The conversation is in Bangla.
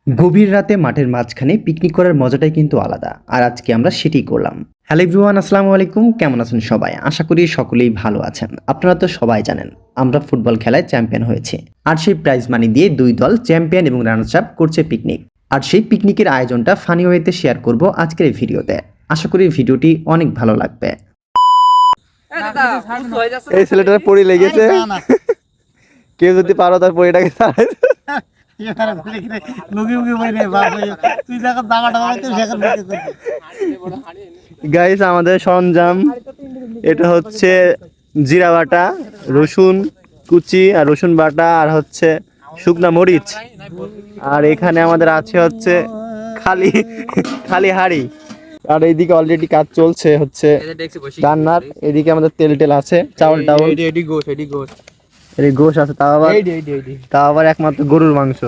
গভীর রাতে মাঠের মাঝখানে পিকনিক করার মজাটাই কিন্তু আলাদা, আর আজকে আমরা সেটাই করলাম। হ্যালো এভরিওয়ান, আসসালামু আলাইকুম। কেমন আছেন সবাই? আশা করি সকলেই ভালো আছেন। আপনারা তো সবাই জানেন আমরা ফুটবল খেলায় চ্যাম্পিয়ন হয়েছি, আর সেই প্রাইজ মানি দিয়ে দুই দল চ্যাম্পিয়ন এবং রানার্স আপ করছে পিকনিক। আর সেই পিকনিকের আয়োজনটা ফানি ওয়েতে শেয়ার করব আজকের এই ভিডিওতে। আশা করি ভিডিওটি অনেক ভালো লাগবে। এই ছেলেটার পড়ি লেগেছে, কেউ যদি পারো তার পড়িটাকে ছাড়াই। গাইস, আমাদের সরঞ্জাম এটা হচ্ছে জিরা বাটা, রসুন কুচি আর রসুন বাটা, আর হচ্ছে শুকনা মরিচ। আর এখানে আমাদের আছে হচ্ছে খালি খালি হাঁড়ি। আর এইদিকে অলরেডি কাজ চলছে হচ্ছে রান্নার। এদিকে আমাদের তেল টেল আছে, চাউল টাউল, এদিকে গোশ আছে, তাও আবার একমাত্র গরুর মাংস।